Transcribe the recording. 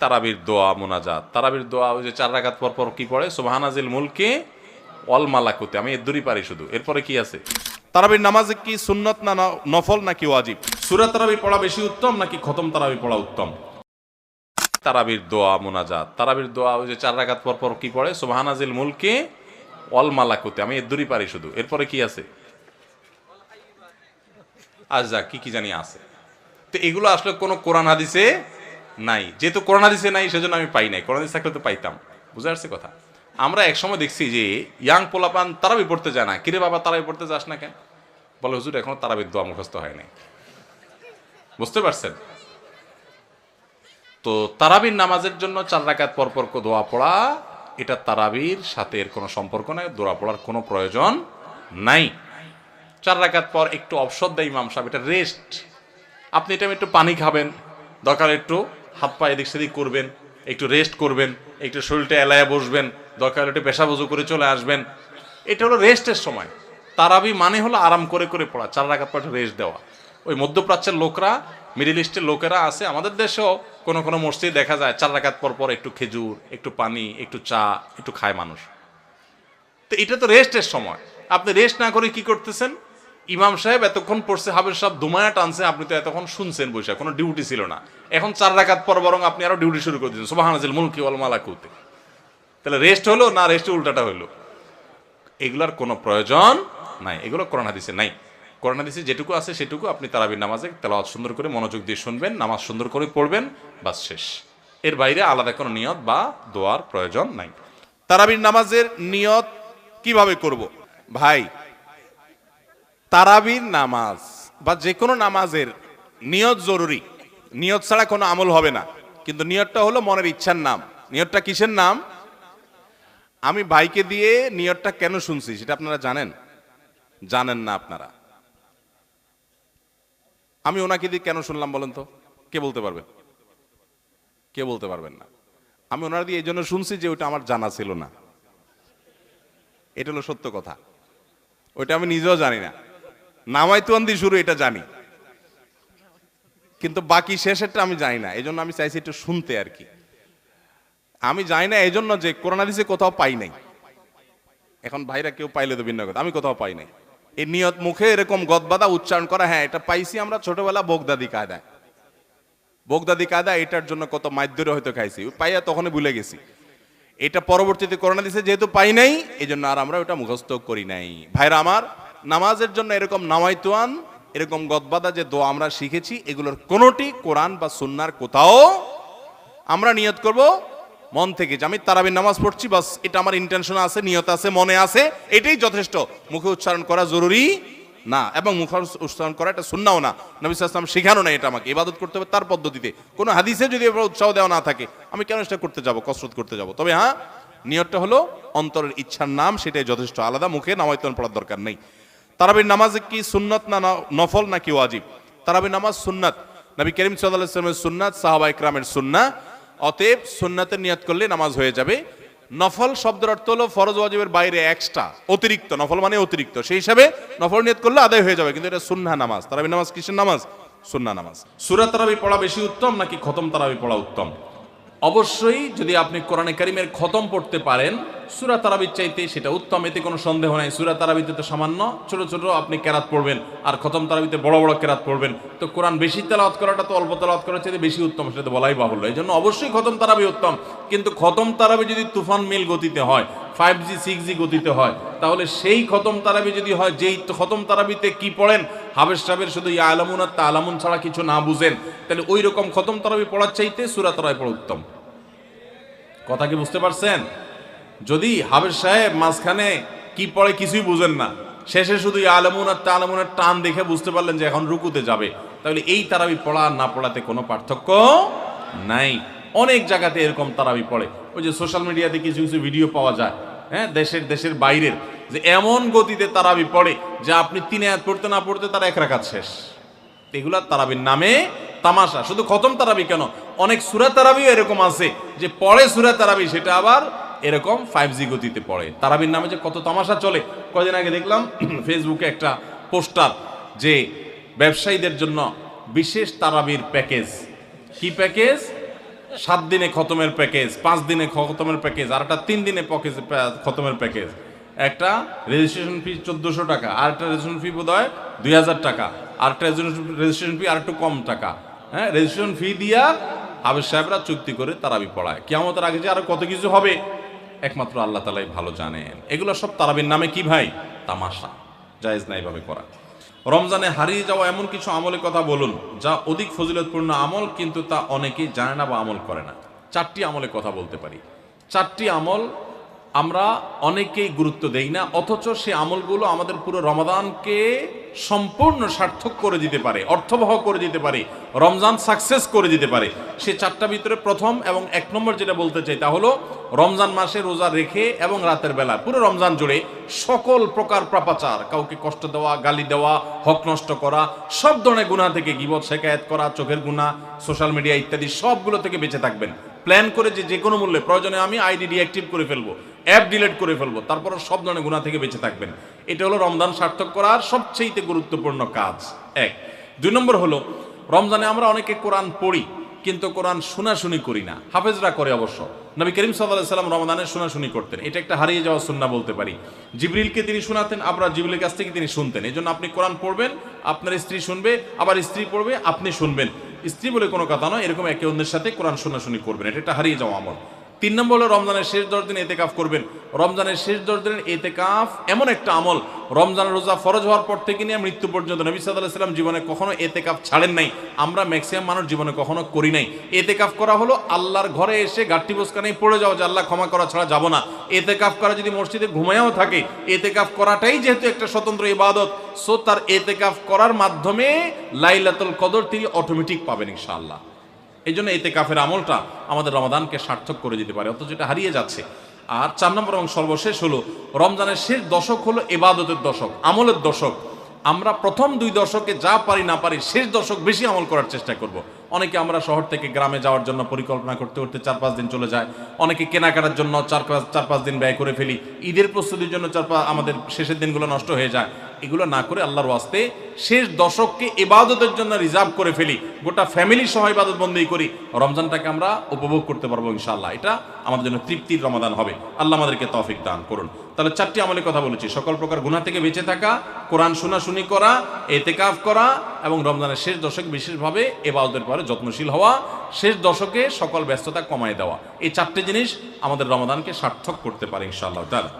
তারাবির দোয়া মোনাজাত, তারাবির দোয়া ওই যে 4 রাকাত পর পর কি পড়ে, সুবহানাজিল মুলকে ওয়াল মালাকুতে, আমি এর দূরই পারি শুধু। এরপরে কি আছে? তারাবির নামাজে কি সুন্নত না নফল নাকি ওয়াজিব? সূরা তারাবি পড়া বেশি উত্তম নাকি খতম তারাবি পড়া উত্তম? তারাবির দোয়া মোনাজাত, তারাবির দোয়া ওই যে 4 রাকাত পর পর কি পড়ে, সুবহানাজিল মুলকে ওয়াল মালাকুতে, আমি এর দূরই পারি শুধু। এরপরে কি আছে? আচ্ছা কি জানি আছে। তো এগুলো আসলে কোনো কোরআন হাদিসে নাই, যেহেতু কোরআন হাদিসে নাই সেজন্য আমি পাই নাই, কোরআন হাদিস থাকলে তো পাইতাম। বুঝে আসছে কথা? আমরা একসময় দেখছি যে ইয়াং পোলাপান তারাবি পড়তে যায় না। কিরে বাবা তারাবি পড়তে যাস না কেন? বলে হুজুর এখনো তারাবির দোয়া মুখস্থ হয় নাই। বুঝতে পারছেন? তো তারাবির নামাজের জন্য 4 রাকাত পর পর দোয়া পড়া, এটা তারাবির সাথে এর কোনো সম্পর্ক নাই, দোয়া পড়ার কোনো প্রয়োজন নাই। 4 রাকাত পর একটু অবসর দেয় ইমাম সাহেব, এটা রেস্ট। আপনি এটা একটু পানি খাবেন, দরকার একটু হাত পা এদিক সেদিক করবেন, একটু রেস্ট করবেন, একটু শরীরটা এলায়া বসবেন, দরকার একটু পেশাব ওযু করে চলে আসবেন। এটা হলো রেস্টের সময়। তারাবি মানে হলো আরাম করে করে পড়া, 4 রাকাত পর রেস্ট দেওয়া। ওই মধ্যপ্রাচ্যের লোকরা, মিডিল ইস্টের লোকেরা আছে, আমাদের দেশেও কোনো কোনো মসজিদে দেখা যায় 4 রাকাত পর পর একটু খেজুর, একটু পানি, একটু চা একটু খায় মানুষ। তো এটা তো রেস্টের সময়, আপনি রেস্ট না করে কি করতেছেন? ইমাম সাহেব এতক্ষণ পড়ছে, হাফেজ সাহেব দুমায়া টানছে, আপনি তো এতক্ষণ শুনছেন বসে, কোনো ডিউটি ছিল না। এখন 4 রাকাত পর বরং আপনি আরো ডিউটি শুরু করে দিয়েছেন, সুবহানাজিল মুলকি ওয়াল মালাকুতে। তাহলে রেস্ট হলো না রেস্টের উল্টাটা হলো? এগুলার কোনো প্রয়োজন নাই, এগুলো কোরআন হাদিসে নাই। কোরআন হাদিসে যেটুকু আছে সেটুকু আপনি তারাবির নামাজে তেলাওয়াত সুন্দর করে মনোযোগ দিয়ে শুনবেন, নামাজ সুন্দর করে পড়বেন, বাস শেষ। এর বাইরে আলাদা কোনো নিয়ত বা দোয়ার প্রয়োজন নাই। তারাবির নামাজের নিয়ত কিভাবে করব? ভাই, তারাবির নামাজ বা যে কোনো নামাজের নিয়ত জরুরি। নিয়ত ছাড়া কোনো আমল হবে না। কিন্তু নিয়তটা হলো মনের ইচ্ছার নাম। নিয়তটা কিসের নাম? আমি ভাইকে দিয়ে নিয়তটা কেন শুনছি সেটা আপনারা জানেন? জানেন না আপনারা? আমি ওনাকে দিয়ে কেন শুনলাম বলেন তো? কে বলতে পারবেন? কে বলতে পারবেন না? আমি ওনার দিয়ে এই জন্য শুনছি যে ওইটা আমার জানা ছিল না। এটা হলো সত্য কথা। ওইটা আমি নিজেও জানি না। নামাইতুয়ান দিয়ে শুরু এটা জানি, কিন্তু বাকি শেষেরটা আমি জানি না। এই জন্য আমি চাইছি একটু শুনতে আর কি। আমি জানি না এই জন্য যে কোরআন হাদিসে কোথাও পাই নাই। এখন ভাইরা কেউ পাইলে তো ভিন্ন কথা, আমি কোথাও পাই নাই। এই নিয়ত মুখে এরকম গদবাদা উচ্চারণ করা, হ্যাঁ এটা পাইছি আমরা ছোটবেলা বোগদাদি কায়দায়। বোগদাদি কায়দা এটার জন্য কত মাইদ্যরে হয়তো খাইছি, পাইয়া তখনই ভুলে গেছি। এটা পরবর্তীতে কোরআন হাদিসে যেহেতু পাই নাই, এই জন্য আর আমরা ওটা মুখস্থ করি নাই। ভাইরা আমার, নামাজের জন্য এরকম নামাইতুয়ান, এরকম গদবাদা যে দোয়া আমরা শিখেছি, এগুলোর কোনোটি কোরআন বা সুন্নার কোথাও আমরা নিয়ত করব মন থেকে যে আমি তারাবির নামাজ পড়ছি, বাস এটা আমার ইন্টেনশন আছে, নিয়ত আছে, মনে আছে, এটাই যথেষ্ট। মুখে উচ্চারণ করা জরুরি না, এবং মুখে উচ্চারণ করা এটা সুন্নাও না। নবী সাল্লাল্লাহু আলাইহি ওয়াসাল্লাম শেখানো না এটা আমাকে। ইবাদত করতে হবে তার পদ্ধতিতে। কোনো হাদিসে যদি এবার উৎসাহ দেওয়া না থাকে, আমি কেন সেটা করতে যাব, কসরত করতে যাব? তবে হ্যাঁ, নিয়তটা হলো অন্তরের ইচ্ছার নাম, সেটাই যথেষ্ট। আলাদা মুখে নামাইতুয়ান পড়ার দরকার নেই। তারাবির নামাজে কি সুন্নত না নফল নাকি ওয়াজিব? তারাবির নামাজ সুন্নাত। নবী করিম সাল্লাল্লাহু আলাইহি ওয়াসাল্লামের সুন্নাত, সাহাবায়ে কেরামের সুন্নাহ। অতএব সুন্নাতের নিয়ত করলে নামাজ হয়ে যাবে। নফল শব্দের অর্থ হলো ফরজ ওয়াজিবের বাইরে এক্সট্রা, অতিরিক্ত। নফল মানে অতিরিক্ত, সেই হিসাবে নফল নিয়ত করলে আদায় হয়ে যাবে। কিন্তু এটা সুন্নাহ নামাজ। তারাবির নামাজ কিসের নামাজ? সুন্নাহ নামাজ। সূরা তারাবি পড়া বেশি উত্তম নাকি খতম তারাবি পড়া উত্তম? অবশ্যই যদি আপনি কোরআনে কারিমের খতম পড়তে পারেন, সূরা তারাবির চাইতে সেটা উত্তম, এতে কোনো সন্দেহ নাই। সূরা তারাবিতে তো সামান্য ছোট ছোট আপনি কেরাত পড়বেন, আর খতম তারাবিতে বড় বড় কেরাত পড়বেন। তো কোরআন বেশি তেলাওয়াত করাটা তো অল্প তেলাওয়াত করার চাইতে বেশি উত্তম, সেটা তো বলাই বাহুল্য। এই জন্য অবশ্যই খতম তারাবি উত্তম। কিন্তু খতম তারাবি যদি তুফান মিল গতিতে হয়, 5G 6G গতিতে হয়, তাহলে সেই খতম তারাবি যদি হয়, যেই খতম তারাবিতে কি পড়েন, হাবেশ সাহেবের শুধু ইয়া আলামুন আর তা আলামুন ছাড়া কিছু না বুঝেন, তাহলে ওই রকম খতম তারাবি পড়ার চাইতে সূরা তারাবি পড়া উত্তম। কথা কি বুঝতে পারছেন? যদি হাবেশ সাহেব মাঝখানে কি পড়ে কিছুই বুঝেন না, শেষে শুধু ইয়া আলামুন আর তা আলামুনের টান দেখে বুঝতে পারলেন যে এখন রুকুতে যাবে, তাহলে এই তারাবি পড়া না পড়াতে কোনো পার্থক্য নাই। অনেক জায়গাতে এরকম তারাবি পড়ে। ওই যে সোশ্যাল মিডিয়াতে কিছু কিছু ভিডিও পাওয়া যায়, হ্যাঁ, দেশের বাইরের, যে এমন গতিতে তারাবি পড়ে যে আপনি 3 আয়াত পড়তে না পড়তে তার 1 রাকাত শেষ। এগুলা তারাবির নামে তামাশা। শুধু খতম তারাবি কেন, অনেক সূরা তারাবিও এরকম আছে যে পড়ে সূরা তারাবি, সেটা আবার এরকম 5G গতিতে পড়ে। তারাবির নামে যে কত তামাশা চলে। কয়দিন আগে দেখলাম ফেসবুকে একটা পোস্টার, যে ব্যবসায়ীদের জন্য বিশেষ তারাবির প্যাকেজ। কি প্যাকেজ? 7 দিনে খতমের প্যাকেজ, 5 দিনে খতমের প্যাকেজ, আর একটা 3 দিনে খতমের প্যাকেজ। একটা রেজিস্ট্রেশন ফি 1400 টাকা, আর একটা রেজিস্ট্রেশন ফি বোধ হয় 2000 টাকা, আর একটা রেজিস্ট্রেশন ফি আর একটু কম টাকা। হ্যাঁ, রেজিস্ট্রেশন ফি দিয়া হাফেজ সাহেবরা চুক্তি করে তারাবি পড়ায়। কিয়ামতের আগে যে আরো কত কিছু হবে একমাত্র আল্লাহ তাআলাই ভালো জানেন। এগুলো সব তারাবির নামে কি ভাই? তামাশা। জায়েজ না এইভাবে করা। রমজানে হারিয়ে যাওয়া এমন কিছু আমলের কথা বলুন যা অধিক ফজিলতপূর্ণ আমল, কিন্তু তা অনেকেই জানে না বা আমল করে না। 4টি আমলের কথা বলতে পারি। 4টি আমল আমরা অনেকেই গুরুত্ব দেই না, অথচ সে আমলগুলো আমাদের পুরো রমাদানকে সম্পূর্ণ সার্থক করে দিতে পারে, অর্থবহ করে দিতে পারে, রমজান সাকসেস করে দিতে পারে। সে 4টার ভিতরে প্রথম এবং 1 নম্বর যেটা বলতে চাই তা হলো রমজান মাসে রোজা রেখে এবং রাতের বেলা পুরো রমজান জুড়ে সকল প্রকার পাপাচার, কাউকে কষ্ট দেওয়া, গালি দেওয়া, হক নষ্ট করা, সব ধরনের গুনাহ থেকে, গীবত শেকায়েত করা, চোখের গুনাহ, সোশ্যাল মিডিয়া ইত্যাদি সবগুলো থেকে বেঁচে থাকবেন। প্ল্যান করে যে কোনো মূল্যে প্রয়োজনে আমি আইডি ডিঅ্যাক্টিভ করে ফেলবো, অ্যাপ ডিলিট করে ফেলবো, তারপর সব ধরনের গুনাহ থেকে বেঁচে থাকবেন। এটা হলো রমজান সার্থক করার সবচেয়ে গুরুত্বপূর্ণ কাজ। 1। 2 নম্বর হলো রমজানে আমরা অনেকে কোরআন পড়ি কিন্তু কোরআন শোনাশুনি করি না। হাফেজরা করে অবশ্য। নবী করিম সাল্লাল্লাহু আলাইহি সাল্লাম রমাদানে শোনাশুনি করতেন। এটা একটা হারিয়ে যাওয়া সুন্নাহ বলতে পারি। জিবরিলকে তিনি শোনাতেন, আবার জিবরিলের কাছ থেকে তিনি শুনতেন। এই জন্য আপনি কোরআন পড়বেন, আপনার স্ত্রী শুনবে, আবার স্ত্রী পড়বে, আপনি শুনবেন। স্ত্রী বলে কোনো কথা নয়, এরকম একে অন্যের সাথে কোরআন শোনাশুনি করবেন। এটা একটা হারিয়ে যাওয়া আমল। 3 নম্বর হলো রমজানের শেষ 10 দিন এতেকাফ করবেন। রমজানের শেষ 10 দিনের এতেকাফ এমন একটা আমল, রমজানের রোজা ফরজ হওয়ার পর থেকে নিয়ে মৃত্যু পর্যন্ত নবী সাল্লাল্লাহু আলাইহি সাল্লাম জীবনে কখনো এতেকাফ ছাড়েন নাই। আমরা ম্যাক্সিমাম মানুষ জীবনে কখনো করি নাই। এতেকাফ করা হলো আল্লাহর ঘরে এসে গাঁটটি বোসকা নেই পড়ে যাও যে আল্লাহ ক্ষমা করা ছাড়া যাব না। এতেকাফ করা যদি মসজিদে ঘুমায়ও থাকে, এতেকাফ করাটাই যেহেতু একটা স্বতন্ত্র ইবাদত, সো তার এতেকাফ করার মাধ্যমে লাইলাতুল কদর তিনি অটোমেটিক পাবেন ইনশাআল্লাহ। এই জন্য এতেকাফের আমলটা আমাদের রমাদানকে সার্থক করে দিতে পারে, অথচ এটা হারিয়ে যাচ্ছে। আর 4 নম্বর এবং সর্বশেষ হলো রমজানের শেষ দশক হলো ইবাদতের দশক, আমলের দশক। আমরা প্রথম 2 দশকে যা পারি না পারি, শেষ দশক বেশি আমল করার চেষ্টা করব। অনেকে আমরা শহর থেকে গ্রামে যাওয়ার জন্য পরিকল্পনা করতে করতে 4-5 দিন চলে যায়। অনেকে কেনাকাটার জন্য 4-5 দিন ব্যয় করে ফেলি। ঈদের প্রস্তুতির জন্য আমাদের শেষের দিনগুলো নষ্ট হয়ে যায়। এগুলো না করে আল্লাহর ওয়াস্তে শেষ দশককে ইবাদতের জন্য রিজার্ভ করে ফেলি, গোটা ফ্যামিলি সহ ইবাদত বন্দেগী করি, রমজানটাকে আমরা উপভোগ করতে পারবো ইনশাআল্লাহ। এটা আমাদের জন্য তৃপ্তির রমাদান হবে। আল্লাহ আমাদেরকে তৌফিক দান করুন। তাহলে 4টি আমলের কথা বলেছি, সকল প্রকার গুনাহ থেকে বেঁচে থাকা, কোরআন শোনাশুনি করা, এতেকাফ করা এবং রমজানের শেষ দশকে বিশেষভাবে ইবাদতের পরে যত্নশীল হওয়া, শেষ দশকে সকল ব্যস্ততা কমায় দেওয়া। এই 4টে জিনিস আমাদের রমাদানকে সার্থক করতে পারে ইনশাআল্লাহ তাআলা।